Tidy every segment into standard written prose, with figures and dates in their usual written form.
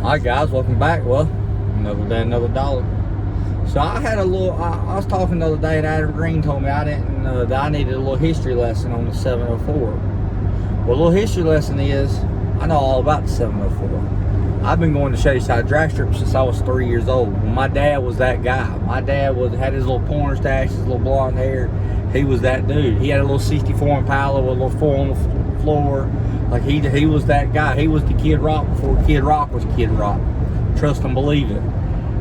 Alright guys, welcome back. Well, another day, another dollar. So I had a little, I was talking the other day and Adam Green told me that I needed a little history lesson on the 704. Well, a little history lesson is, I know all about the 704. I've been going to Shadyside drag strip since I was 3 years old. My dad was that guy. My dad had his little porn stash, his little blonde hair. He was that dude. He had a little 64 Impala with a little 4 on the floor. Like he was that guy. He was the Kid Rock before Kid Rock was Kid Rock. Trust and believe it.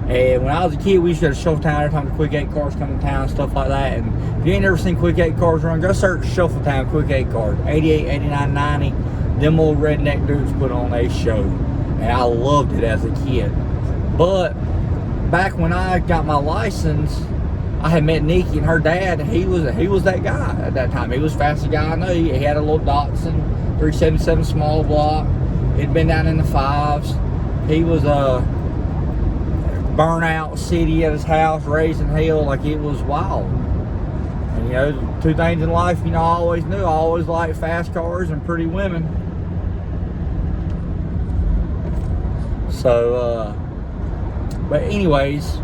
And when I was a kid, we used to go to Shuffle Town every time the Quick 8 cars come to town, stuff like that. And if you ain't ever seen Quick 8 cars run, go search Shuffle Town Quick 8 cars. 88, 89, 90. Them old redneck dudes put on a show. And I loved it as a kid. But back when I got my license, I had met Nikki and her dad, and he was that guy at that time. He was the fastest guy I knew. He had a little Datsun 377 small block. He'd been down in the fives. He was a burnout city at his house, raising hell. Like, it was wild. And you know, two things in life, you know, I always knew. I always liked fast cars and pretty women. So, but anyways,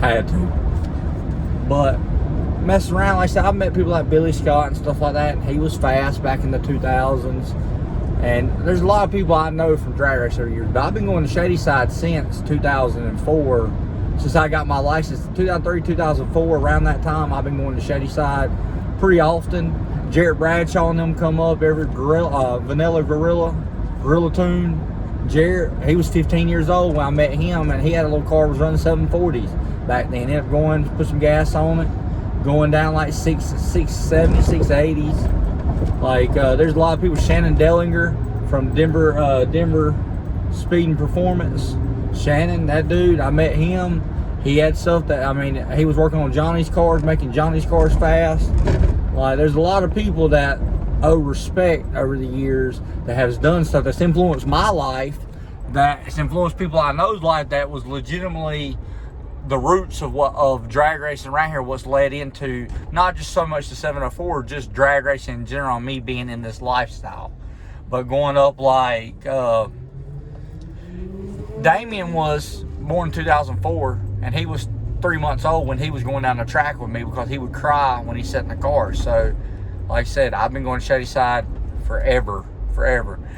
had to. But messing around, like I said, I've met people like Billy Scott and stuff like that, and he was fast back in the 2000s. And there's a lot of people I know from drag race over years, but I've been going to Shadyside since 2004. Since I got my license, 2003, 2004, around that time, I've been going to Shadyside pretty often. Jarrett Bradshaw and them come up every Vanilla Gorilla Tune. Jarrett, he was 15 years old when I met him, and he had a little car that was running 740s back then. Ended up going, put some gas on it, going down like 670, 680s. Like, there's a lot of people. Shannon Dellinger from Denver Speed and Performance. Shannon, that dude, I met him. He had stuff that, I mean, he was working on Johnny's cars, making Johnny's cars fast. Like, there's a lot of people that owe respect over the years that has done stuff that's influenced my life, that has influenced people I know's life, that was legitimately the roots of drag racing around here, what's led into not just so much the 704, just drag racing in general, me being in this lifestyle. But going up, like Damien was born in 2004, and he was 3 months old when he was going down the track with me, because he would cry when he sat in the car. So like I said, I've been going to Shadyside forever.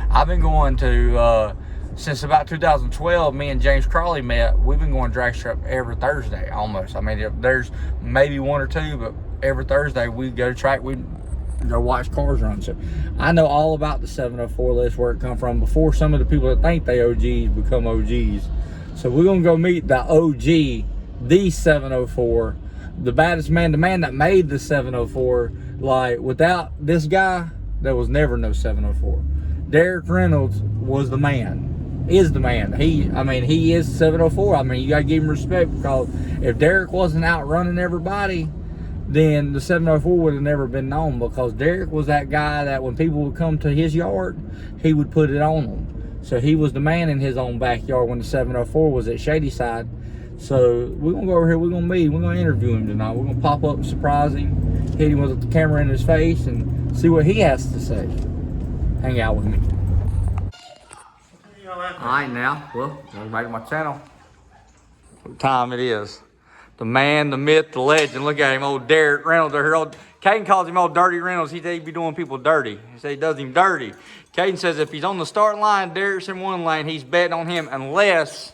I've been going to, since about 2012, me and James Crawley met. We've been going drag strip every Thursday, almost. I mean, there's maybe one or two, but every Thursday we go to track, we go watch cars run. So I know all about the 704 list, where it come from, before some of the people that think they OGs become OGs. So we're going to go meet the OG, the 704, the baddest man, the man that made the 704. Like, without this guy, there was never no 704. Derek Reynolds was the man, is the man. He is 704. I mean, you gotta give him respect, because if Derek wasn't out running everybody, then the 704 would have never been known, because Derek was that guy that when people would come to his yard, he would put it on them. So he was the man in his own backyard when the 704 was at Shadyside. So we're gonna go over here, we're gonna meet him, we're gonna interview him tonight. We're gonna pop up and surprise him, hit him with the camera in his face, and see what he has to say. Hang out with me. Alright now, well, welcome back to my channel. What time it is. The man, the myth, the legend. Look at him, old Derek Reynolds. Caden calls him old Dirty Reynolds. He said he'd be doing people dirty. He said he does him dirty. Caden says if he's on the start line, Derek's in one lane, he's betting on him unless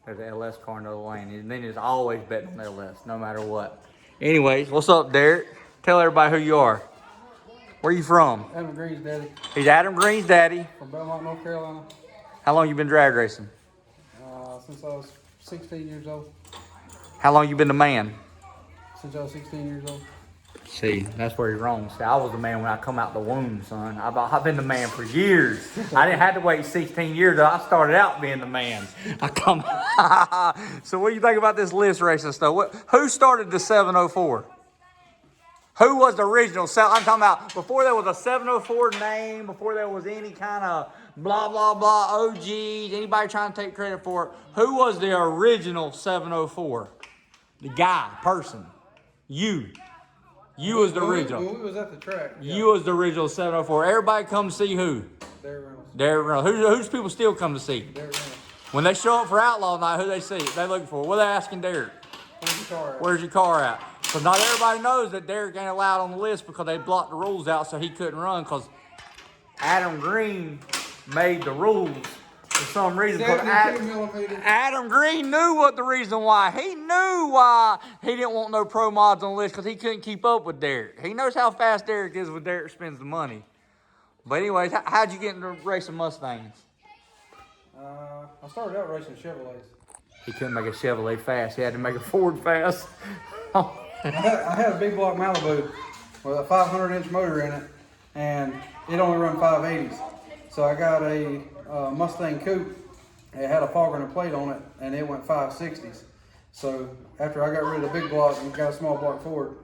there's an LS car in the other lane. And then he's always betting on the LS, no matter what. Anyways, what's up, Derek? Tell everybody who you are. Where you from? Adam Green's daddy. He's Adam Green's daddy. From Belmont, North Carolina. How long you been drag racing? Since I was 16 years old. How long you been the man? Since I was 16 years old. See, that's where you're wrong. See, I was the man when I come out the womb, son. I've been the man for years. I didn't have to wait 16 years. I started out being the man. So what do you think about this list racing stuff? Who started the 704? Who was the original? I'm talking about before there was a 704 name, before there was any kind of blah, blah, blah, OGs, anybody trying to take credit for it. Who was the original 704? The guy, person. You. You was the original. When we was at the track. You was the original 704. Everybody come see who? Derek Reynolds. Derek Reynolds. Who's people still come to see? Derek Reynolds. When they show up for Outlaw Night, who they see? They looking for? What are they asking Derek? Where's your car at? Where's your car at? Because not everybody knows that Derek ain't allowed on the list because they blocked the rules out so he couldn't run because Adam Green made the rules for some reason. 72 millimeter. Adam Green knew what the reason why. He knew why he didn't want no pro mods on the list because he couldn't keep up with Derek. He knows how fast Derek is when Derek spends the money. But anyways, how'd you get into racing Mustangs? I started out racing Chevrolets. He couldn't make a Chevrolet fast. He had to make a Ford fast. I had a big block Malibu with a 500-inch motor in it, and it only run 580s. So I got a Mustang Coupe. It had a fogger and a plate on it, and it went 560s. So after I got rid of the big block and got a small block Ford,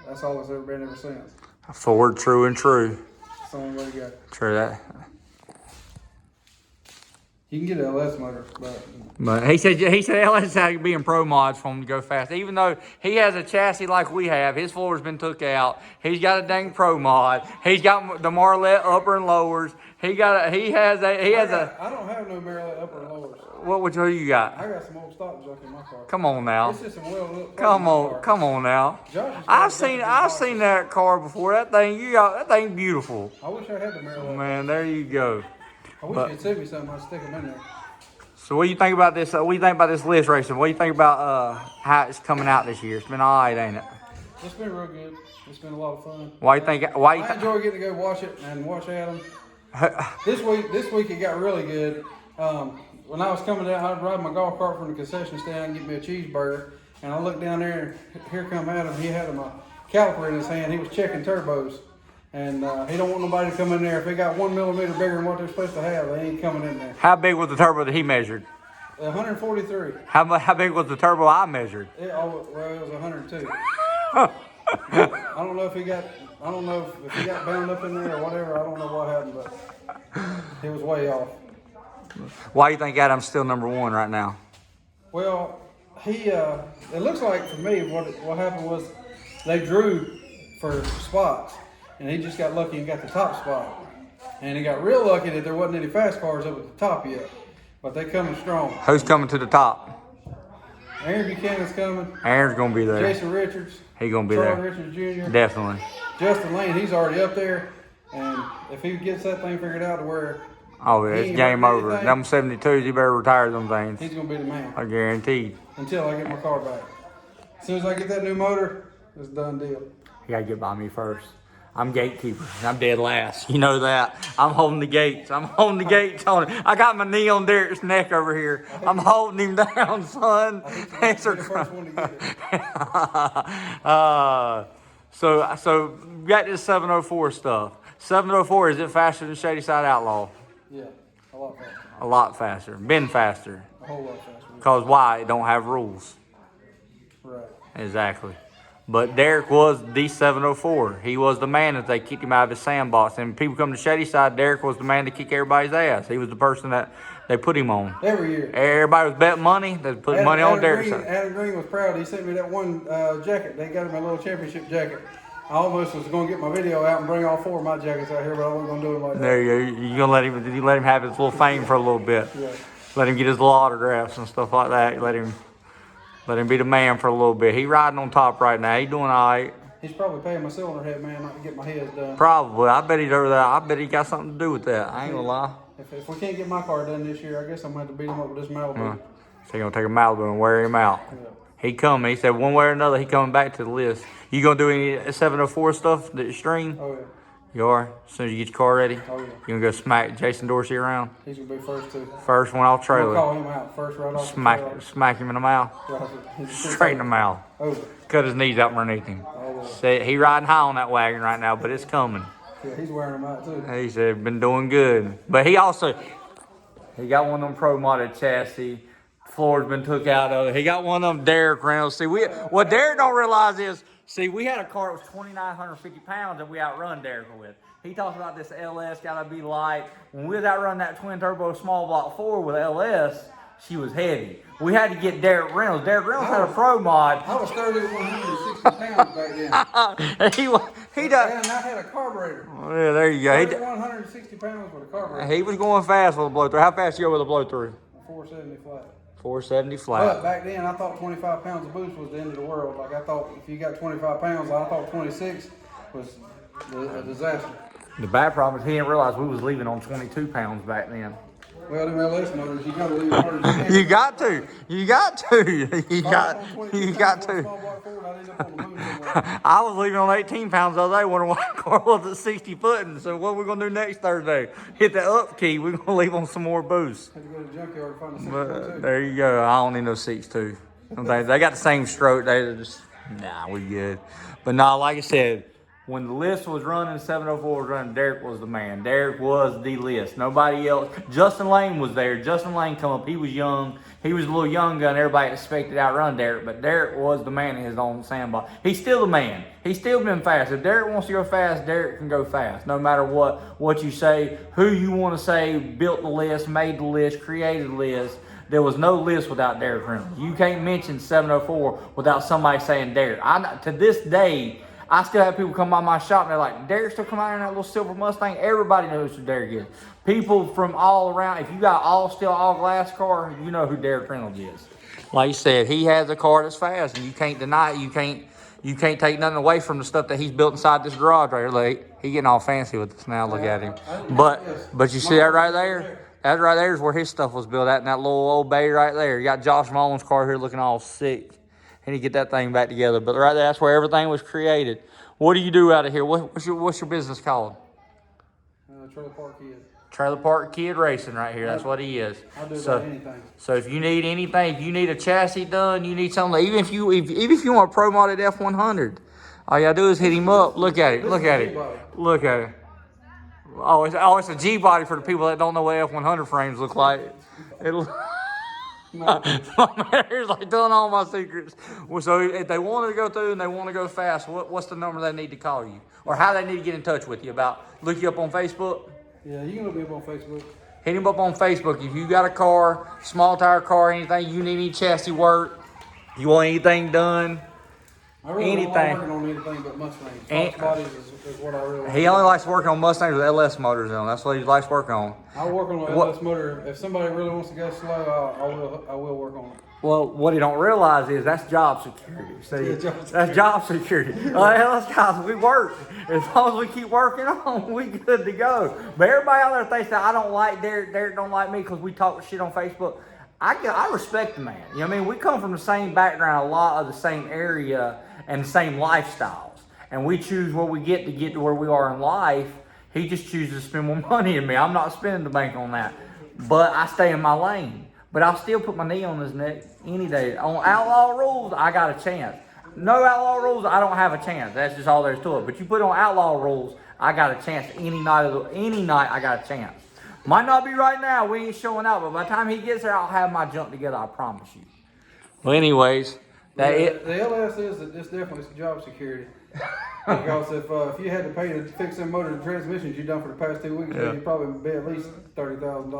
that's all it's ever been ever since. Ford, true and true. That's the only way to go. True that. You can get an LS motor, But he said LS had to be in pro mods for him to go fast. Even though he has a chassis like we have, his floor's been took out. He's got a dang pro mod. He's got the Marlette upper and lowers. I don't have no Marlette upper and lowers. What you got? I got some old stock junk in my car. Come on now. It's just some well-lit. Come on now. I've seen that car before. That thing beautiful. I wish I had the Marlette. Man, there you go. I wish you'd send me something. I'd stick them in there. So what do you think about this? What do you think about this list racing? What do you think about how it's coming out this year? It's been all right, ain't it? It's been real good. It's been a lot of fun. I enjoy getting to go watch it and watch Adam. This week it got really good. When I was coming down, I'd ride my golf cart from the concession stand and get me a cheeseburger. And I looked down there, and here come Adam. He had a caliper in his hand. He was checking turbos. And he don't want nobody to come in there. If they got 1 millimeter bigger than what they're supposed to have, they ain't coming in there. How big was the turbo that he measured? 143. How big was the turbo I measured? It was 102. I don't know if he got bound up in there or whatever. I don't know what happened, but it was way off. Why do you think Adam's still number one right now? Well, it looks like for me what happened was they drew for spots, and he just got lucky and got the top spot. And he got real lucky that there wasn't any fast cars up at the top yet, but they coming strong. Who's coming to the top? Aaron Buchanan's coming. Aaron's gonna be there. Jason Richards. He's gonna be Charlie there. Richards Jr. Definitely. Justin Lane, he's already up there, and if he gets that thing figured out to where it's game over. Them 72s, you better retire them things. he's gonna be the man. I guaranteed. Until I get my car back. As soon as I get that new motor, it's a done deal. You gotta get by me first. I'm gatekeeper. I'm dead last. You know that. I'm holding the gates. I'm holding the gates on it. I got my knee on Derek's neck over here. I'm holding him down, son. Answer the first one to get it. So we got this 704 stuff. 704, is it faster than Shady Side Outlaw? Yeah, a lot faster. A lot faster. Been faster. A whole lot faster. Because why? It don't have rules. Right. Exactly. But Derek was the 704. He was the man that they kicked him out of his sandbox. And people come to Shady Side, Derek was the man to kick everybody's ass. He was the person that they put him on. Every year. Everybody was betting money. They put money on Derek's side. Adam Green was proud. He sent me that one jacket. They got him a little championship jacket. I almost was going to get my video out and bring all 4 of my jackets out here, but I wasn't going to do it like that. There you go. You let him have his little fame for a little bit. Yeah. Let him get his little autographs and stuff like that. Let him be the man for a little bit. He riding on top right now. He doing all right. He's probably paying my cylinder head man not to get my heads done. Probably. I bet he's over there. I bet he got something to do with that. I ain't gonna lie. If we can't get my car done this year, I guess I'm going to have to beat him up with this Malibu. So you're gonna take a Malibu and wear him out. Yeah. He coming. He said one way or another he coming back to the list. You gonna do any 704 stuff that stream? Oh, yeah. You are? As soon as you get your car ready? Oh, yeah. You gonna go smack Jason Dorsey around? He's going to be first, too. First one off I'm trailer. going to call him out first right off the trailer. Smack him in the mouth. Right. Straight in the mouth. Over. Cut his knees out underneath him. Oh, Said he riding high on that wagon right now, but it's coming. yeah, he's wearing them out, too. He said been doing good. But he got one of them pro modded chassis. Floor's been took out of it. He got one of them Derek Reynolds. See, what Derek don't realize is, we had a car that was 2,950 pounds that we outrun Derek with. He talks about this LS gotta be light. When we was outrun that twin turbo small block 4 with LS, she was heavy. We had to get Derek Reynolds. Derek Reynolds had a pro mod. I was 3,160 pounds back then. he He does. And I had a carburetor. Oh, yeah, there you go. 160 pounds with a carburetor. He was going fast with a blow through. How fast you go with a blow through? 470 flat. 470 flat. But back then, I thought 25 pounds of boost was the end of the world. Like I thought, if you got 25 pounds, I thought 26 was a disaster. The bad problem is he didn't realize we was leaving on 22 pounds back then. Well, them LS motors, you gotta leave harder than you can. You got to. You got to. You got to. I was leaving on 18 pounds the other day, wondering why the car was at 60 footing. So what we're gonna do next Thursday? Hit the up key. We're gonna leave on some more boost. Had to go to the junkyard to find a 6.2. There you go. I don't need no 6.2. They got the same stroke. They just we good. But nah, like I said, when the list was running, 704 was running, Derek was the man. Derek was the list. Nobody else. Justin Lane was there. Justin Lane come up. He was young. He was a little young gun. Everybody expected to outrun Derek, but Derek was the man in his own sandbox. He's still the man. He's still been fast. If Derek wants to go fast, Derek can go fast. No matter what you say, who you want to say built the list, made the list, created the list. There was no list without Derek Reynolds. You can't mention 704 without somebody saying Derek. To this day, I still have people come by my shop and they're like, Derek still come out in that little silver Mustang? Everybody knows who Derek is. People from all around, if you got all glass car, you know who Derek Reynolds is. Like you said, he has a car that's fast and you can't deny it. You can't take nothing away from the stuff that he's built inside this garage right here. Like, he getting all fancy with this now, look at him. But you see that right there? That right there is where his stuff was built at in that little old bay right there. You got Josh Mullins' car here looking all sick. And he get that thing back together. But right there, that's where everything was created. What do you do out of here? What's your business called? Trailer Park Kid. Trailer Park Kid Racing right here. That's what he is. I'll do about anything. So if you need anything, if you need a chassis done, you need something, even if you want a pro modded F100, all you gotta do is hit him up. Look at it. Look at it. Look at it. Oh, it's a G body for the people that don't know what F100 frames look like. Here's like telling all my secrets. So if they wanted to go through and they want to go fast, what's the number they need to call you? Or how they need to get in touch with you about? Look you up on Facebook? Yeah, you can look me up on Facebook. Hit him up on Facebook. If you got a car, small tire car, anything, you need any chassis work, you want anything done, I really don't like working on anything but Mustangs. Fox bodies is what I really like. He only likes working on Mustangs with LS motors on. That's what he likes working on. I'll work on an LS motor. If somebody really wants to go slow, I will work on it. Well, what he don't realize is that's job security. See, that's job security. LS guys, we work. As long as we keep working on, we good to go. But everybody out there thinks that I don't like Derek, Derek don't like me because we talk shit on Facebook. I respect the man. You know what I mean? We come from the same background, a lot of the same area and the same lifestyles. And we choose where we get to where we are in life. He just chooses to spend more money than me. I'm not spending the bank on that. But I stay in my lane. But I'll still put my knee on his neck any day. On outlaw rules, I got a chance. No outlaw rules, I don't have a chance. That's just all there is to it. But you put on outlaw rules, I got a chance. Any night, I got a chance. Might not be right now. We ain't showing out. But by the time he gets there, I'll have my junk together. I promise you. Well, anyways, the LS is definitely job security. Because if you had to pay to fix them motors and transmissions you've done for the past 2 weeks, you'd probably be at least $30,000.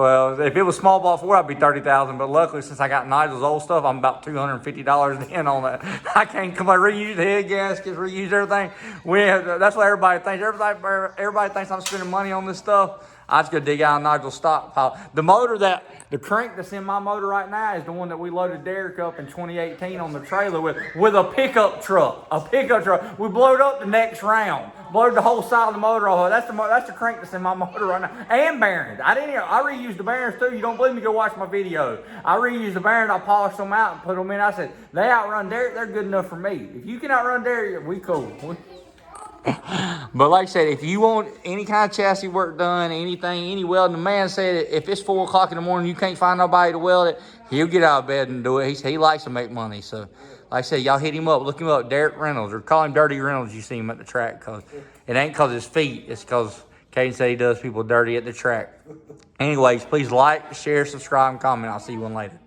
Well, if it was small block 4, I'd be $30,000. But luckily, since I got Nigel's old stuff, I'm about $250 in on that. I can't come and reuse the head gaskets, reuse everything. That's what everybody thinks. Everybody thinks I'm spending money on this stuff. I just go dig out Nigel's stockpile. The crank that's in my motor right now is the one that we loaded Derek up in 2018 on the trailer with a pickup truck. We blowed up the next round. Blowed the whole side of the motor off. That's the crank that's in my motor right now. And bearings. I reused the bearings too. You don't believe me? Go watch my video. I reused the bearings. I polished them out and put them in. I said, they outrun Derek. They're good enough for me. If you can outrun Derek, we cool. But like I said, if you want any kind of chassis work done, any welding, the man said if it's 4 o'clock in the morning, you can't find nobody to weld it, he'll get out of bed and do it. He likes to make money. So like I said, y'all hit him up, look him up, Derek Reynolds, or call him Dirty Reynolds. You see him at the track, because it ain't because his feet, it's because Caden said he does people dirty at the track. Anyways, please like, share, subscribe, and comment. I'll see you one later.